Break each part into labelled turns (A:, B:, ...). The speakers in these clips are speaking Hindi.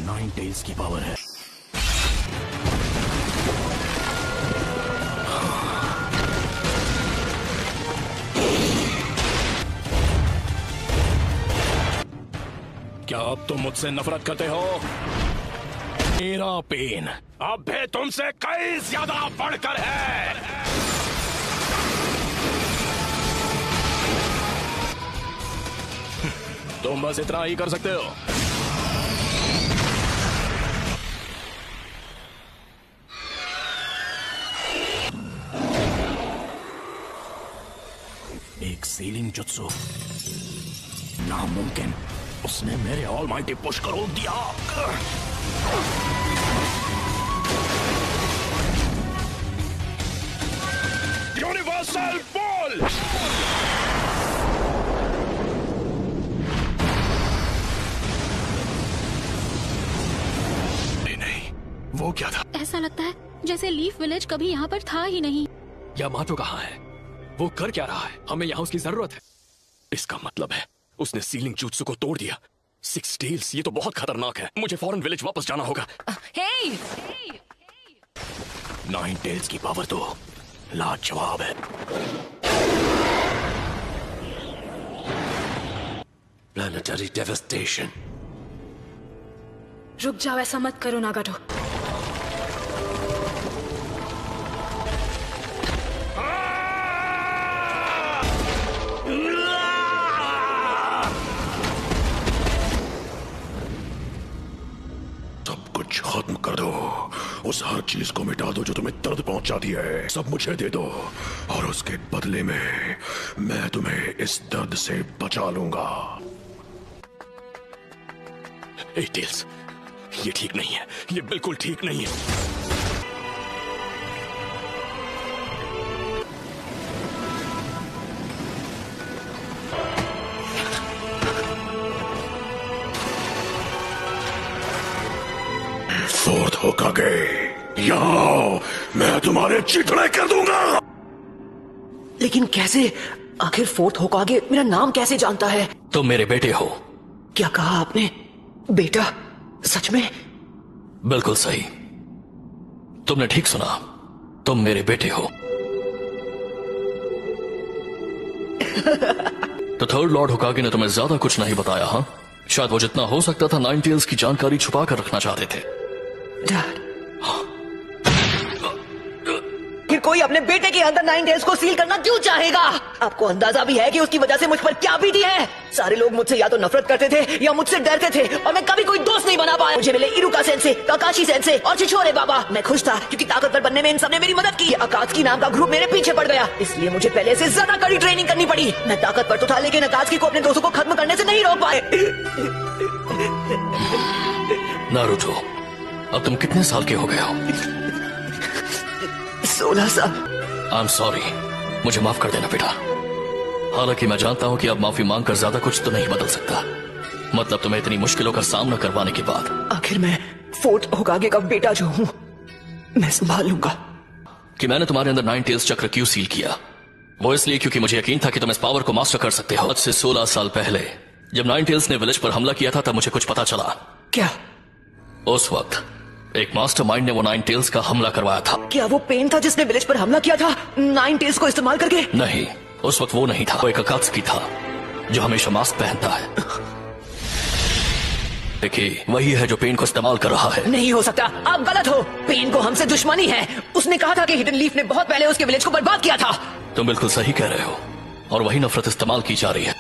A: नाइन टेल्स की पावर है। क्या अब तुम मुझसे नफरत करते हो? मेरा पेन अब भी तुमसे कई ज्यादा बढ़कर है। तुम बस इतना ही कर सकते हो। एक सीलिंग जुत्सु, नामुमकिन। उसने मेरे ऑलमाइटी पुश को रोक दिया। Universal ball. नहीं, वो क्या था?
B: ऐसा लगता है जैसे लीफ विलेज कभी यहाँ पर था ही नहीं।
C: यामाटो कहाँ है? वो कर क्या रहा है? हमें यहाँ उसकी जरूरत है। इसका मतलब है उसने सीलिंग जुत्सु को तोड़ दिया। सिक्स टेल्स, ये तो बहुत खतरनाक है। मुझे फौरन विलेज वापस जाना होगा।
B: हे!
A: नाइन टेल्स की पावर तो लाजवाब है।
C: Planetary devastation.
B: रुक जाओ, ऐसा मत करो नागाटो।
A: खत्म कर दो। उस हर चीज को मिटा दो जो तुम्हें दर्द पहुंचाती है। सब मुझे दे दो और उसके बदले में मैं तुम्हें इस दर्द से बचा लूंगा।
C: ए टेल्स, ये ठीक नहीं है। ये बिल्कुल ठीक नहीं है।
A: फोर्थ होकागे, यहाँ मैं तुम्हारे चिथड़े कर दूंगा।
D: लेकिन कैसे? आखिर फोर्थ होकागे मेरा नाम कैसे जानता है?
C: तुम मेरे बेटे हो।
D: क्या कहा आपने? बेटा? सच में?
C: बिल्कुल सही, तुमने ठीक सुना। तुम मेरे बेटे हो। तो थर्ड लॉर्ड होकागे ने तुम्हें ज्यादा कुछ नहीं बताया? हाँ, शायद वो जितना हो सकता था नाइन टेल्स की जानकारी छुपा कर रखना चाहते थे।
D: डैड, फिर कोई अपने बेटे के अंदर नाइन टेल्स को सील करना क्यों चाहेगा? आपको अंदाजा भी है कि उसकी वजह से मुझ पर क्या बीती है? सारे लोग मुझसे या तो नफरत करते थे या मुझसे डरते थे और मैं कभी कोई दोस्त नहीं बना पाया। मुझे मिले इरुका सेंसे, काकाशी सेंसे और छिछोरे बाबा। मैं खुश था क्योंकि ताकतवर बनने में इन सबने मेरी मदद की। अकात्सुकी नाम का ग्रुप मेरे पीछे पड़ गया, इसलिए मुझे पहले से ज्यादा कड़ी ट्रेनिंग करनी पड़ी। मैं ताकतवर तो था लेकिन अकात्सुकी को अपने दोस्तों को खत्म करने से नहीं रोक पाए।
C: नारुतो, अब तुम कितने साल के हो गए हो?
D: 16 साल।
C: आई एम सॉरी, मुझे माफ कर देना बेटा। हालांकि मैं जानता हूं कि अब माफी मांगकर ज्यादा कुछ तो नहीं बदल सकता। मतलब तुम्हें इतनी मुश्किलों का सामना करवाने के बाद।
D: आखिर मैं फोर्थ होकागे का बेटा जो हूं, मैं संभाल लूंगा।
C: कि मैंने तुम्हारे अंदर नाइन टेल्स चक्र क्यों सील किया, वो इसलिए क्योंकि मुझे यकीन था कि तुम इस पावर को मास्टर कर सकते हो। आज से 16 साल पहले जब नाइन टेल्स ने विलेज पर हमला किया था तब मुझे कुछ पता चला।
D: क्या?
C: उस वक्त एक मास्टरमाइंड ने वो नाइन टेल्स का हमला करवाया था।
D: क्या वो पेन था जिसने विलेज पर हमला किया था नाइन टेल्स को इस्तेमाल करके?
C: नहीं, उस वक्त वो नहीं था। वो एक अकात्सुकी था जो हमेशा मास्क पहनता है। देखिए, वही है जो पेन को इस्तेमाल कर रहा है।
D: नहीं हो सकता, आप गलत हो। पेन को हमसे दुश्मनी है। उसने कहा था कि हिडन लीफ ने बहुत पहले उसके विलेज को बर्बाद किया था।
C: तुम बिल्कुल सही कह रहे हो और वही नफरत इस्तेमाल की जा रही है।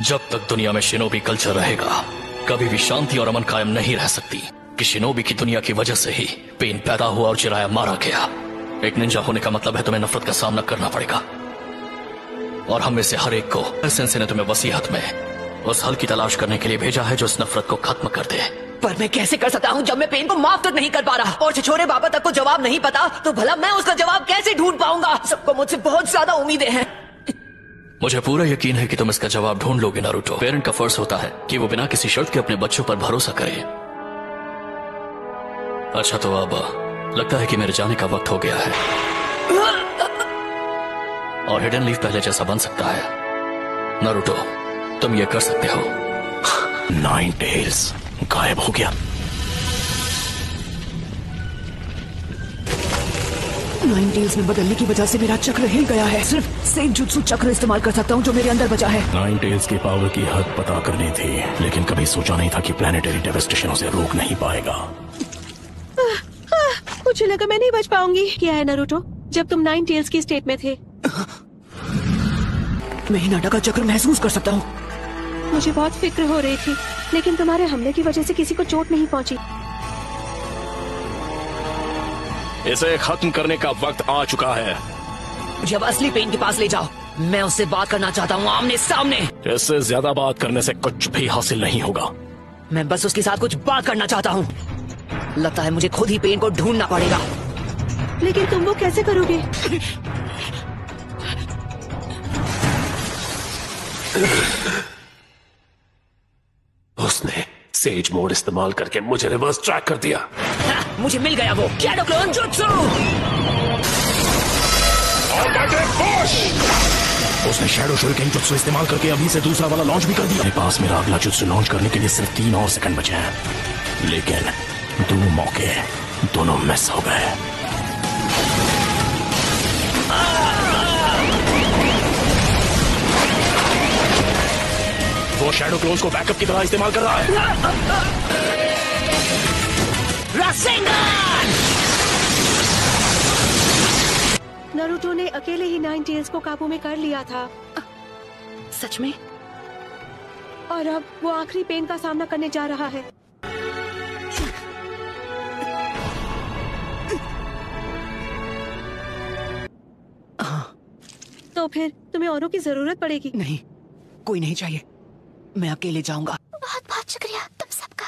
C: जब तक दुनिया में शिनोबी कल्चर रहेगा कभी भी शांति और अमन कायम नहीं रह सकती। कि शिनोबी की दुनिया की वजह से ही पेन पैदा हुआ और जिराया मारा गया। एक निंजा होने का मतलब है तुम्हें नफरत का सामना करना पड़ेगा और हम में से हर एक को सेंसे ने तुम्हें वसीयत में उस हल की तलाश करने के लिए भेजा है जो इस नफरत को खत्म कर दे।
D: पर मैं कैसे कर सकता हूँ जब मैं पेन को माफ तक नहीं कर पा रहा और छिछोरे बाबा तक को जवाब नहीं पता, तो भला मैं उसका जवाब कैसे ढूंढ पाऊंगा? सबको मुझसे बहुत ज्यादा उम्मीदें हैं।
C: मुझे पूरा यकीन है कि तुम इसका जवाब ढूंढ लोगे नारुतो। पेरेंट का फर्ज होता है कि वो बिना किसी शर्त के अपने बच्चों पर भरोसा करे। अच्छा, तो अब लगता है कि मेरे जाने का वक्त हो गया है और हिडन लीफ पहले जैसा बन सकता है। नारुतो, तुम ये कर सकते हो।
A: नाइन टेल्स गायब हो गया।
D: नाइन टेल्स में बदलने की वजह से मेरा चक्र हिल गया है। सिर्फ सेम जुत्सु चक्र इस्तेमाल कर सकता हूँ जो मेरे अंदर बचा है।
A: नाइन टेल्स की पावर की हद पता करनी थी, लेकिन कभी सोचा नहीं था कि प्लैनेटरी डेवास्टेशन उसे रोक नहीं पाएगा।
E: मुझे लगा मैं नहीं बच पाऊंगी। क्या है नारुतो, जब तुम नाइन टेल्स की स्टेट में थे
D: मैं हिनाटा का चक्र महसूस कर सकता हूँ।
E: मुझे बहुत फिक्र हो रही थी, लेकिन तुम्हारे हमले की वजह से किसी को चोट नहीं पहुंची।
A: इसे खत्म करने का वक्त आ चुका है।
D: जब असली पेन के पास ले जाओ, मैं उससे बात करना चाहता हूँ आमने सामने।
A: इससे ज्यादा बात करने से कुछ भी हासिल नहीं होगा।
D: मैं बस उसके साथ कुछ बात करना चाहता हूँ। लगता है मुझे खुद ही पेन को ढूंढना पड़ेगा।
E: लेकिन तुम वो कैसे करोगे?
A: उसने सेज मोड इस्तेमाल करके मुझे रिवर्स ट्रैक कर दिया।
D: मुझे मिल गया वो शैडो क्लोन जुत्सु।
A: उसने शैडो शuriken जुत्सु इस्तेमाल करके अभी से दूसरा वाला लॉन्च भी कर दिया। मेरे पास मेरा अगला जुत्सु लॉन्च करने के लिए सिर्फ 3 और सेकंड बचे हैं, लेकिन 2 मौके दोनों मिस हो गए। वो शैडो क्लोन्स को बैकअप की तरह इस्तेमाल कर रहा है।
D: रासेंगन!
E: नारुतो ने अकेले ही नाइन टेल्स को काबू में कर लिया था।
B: सच में?
E: और अब वो आखिरी पेन का सामना करने जा रहा है। तो फिर तुम्हें औरों की जरूरत पड़ेगी।
D: नहीं, कोई नहीं चाहिए, मैं अकेले जाऊंगा।
B: बहुत बहुत शुक्रिया तुम सबका,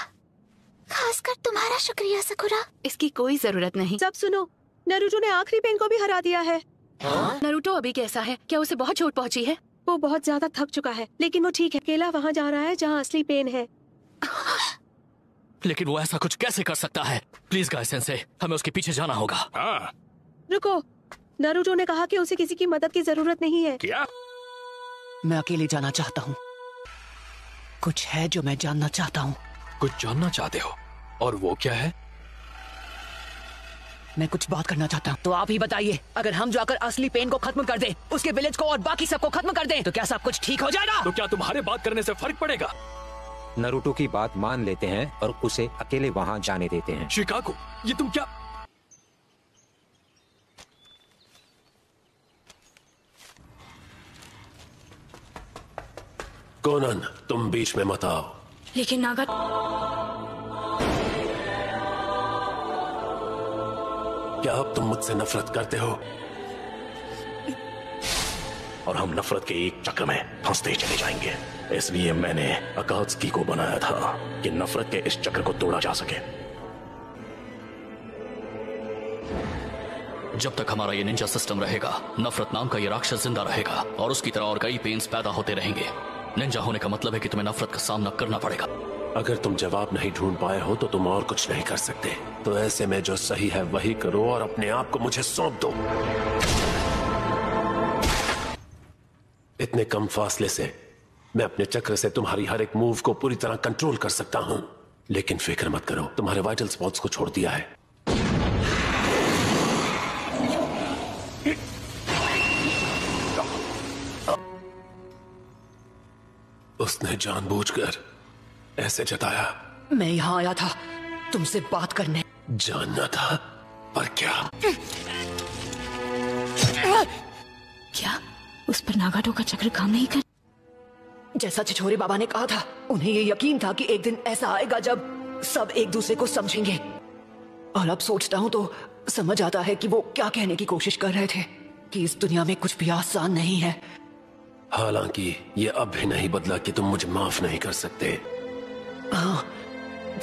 B: खासकर तुम्हारा शुक्रिया सकुरा। इसकी कोई जरूरत नहीं।
E: सब सुनो, नारुतो ने आखिरी पेन को भी हरा दिया है।
B: नारुतो अभी कैसा है? क्या उसे बहुत चोट पहुंची है?
E: वो बहुत ज्यादा थक चुका है, लेकिन वो ठीक है। अकेला वहाँ जा रहा है जहाँ असली पेन है।
C: लेकिन वो ऐसा कुछ कैसे कर सकता है? प्लीज गाय सेंसे, हमें उसके पीछे जाना होगा।
E: रुको, नारुतो ने कहा कि उसे किसी की मदद की जरूरत नहीं है।
A: क्या?
D: मैं अकेले जाना चाहता हूँ। कुछ है जो मैं जानना चाहता हूँ।
A: कुछ जानना चाहते हो? और वो क्या है?
D: मैं कुछ बात करना चाहता हूँ। तो आप ही बताइए, अगर हम जाकर असली पेन को खत्म कर दें, उसके विलेज को और बाकी सबको खत्म कर दें, तो क्या सब कुछ ठीक हो जाएगा?
A: तो क्या तुम्हारे बात करने से फर्क पड़ेगा?
F: नारुतो की बात मान लेते हैं और उसे अकेले वहाँ जाने देते हैं।
A: शिकागो, ये तुम क्या? कोनन, तुम बीच में मत आओ।
B: लेकिन नागा,
A: क्या अब तुम मुझसे नफरत करते हो? और हम नफरत के एक चक्र में फंसते चले जाएंगे। इसलिए मैंने अकात्सुकी को बनाया था कि नफरत के इस चक्र को तोड़ा जा सके।
C: जब तक हमारा ये निंजा सिस्टम रहेगा, नफरत नाम का ये राक्षस जिंदा रहेगा और उसकी तरह और कई पेन्स पैदा होते रहेंगे। निंजा होने का मतलब है कि तुम्हें नफरत का सामना करना पड़ेगा।
A: अगर तुम जवाब नहीं ढूंढ पाए हो तो तुम और कुछ नहीं कर सकते। तो ऐसे में जो सही है वही करो और अपने आप को मुझे सौंप दो। इतने कम फासले से मैं अपने चक्र से तुम्हारी हर एक मूव को पूरी तरह कंट्रोल कर सकता हूं। लेकिन फिक्र मत करो, तुम्हारे वाइटल स्पॉट्स को छोड़ दिया है। उसने जानबूझकर ऐसे जताया।
D: मैं यहाँ आया था तुमसे बात करने।
A: जानना था, पर क्या?
B: क्या उस पर नागाटो का चक्र काम नहीं कर?
D: जैसा छिछोरे बाबा ने कहा था, उन्हें ये यकीन था कि एक दिन ऐसा आएगा जब सब एक दूसरे को समझेंगे। और अब सोचता हूँ तो समझ आता है कि वो क्या कहने की कोशिश कर रहे थे, कि इस दुनिया में कुछ भी आसान नहीं है।
A: हालांकि ये अब भी नहीं बदला कि तुम मुझे माफ नहीं कर सकते।
D: हाँ,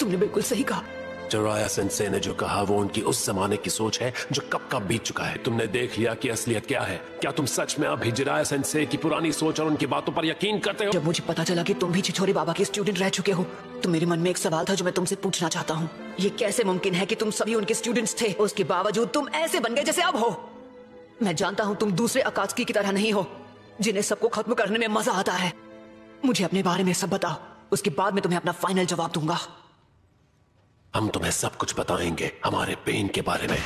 D: तुमने बिल्कुल सही कहा।
A: जिराया सेंसे ने जो कहा वो उनकी उस जमाने की सोच है जो कब का बीत चुका है। तुमने देख लिया कि असलियत क्या है। क्या तुम सच में अभी जिराया सेंसे की पुरानी सोच और उनकी बातों पर यकीन करते हो?
D: जब मुझे पता चला कि तुम भी छिछोरे बाबा के स्टूडेंट रह चुके हो, तो मेरे मन में एक सवाल था जो मैं तुमसे पूछना चाहता हूँ। ये कैसे मुमकिन है कि तुम सभी उनके स्टूडेंट्स थे, उसके बावजूद तुम ऐसे बन गए जैसे अब हो? मैं जानता हूँ तुम दूसरे अकात्सुकी की तरह नहीं हो, जिन्हें सबको खत्म करने में मजा आता है। मुझे अपने बारे में सब बताओ, उसके बाद मैं तुम्हें अपना फाइनल जवाब दूंगा।
A: हम तुम्हें सब कुछ बताएंगे हमारे पेन के बारे में।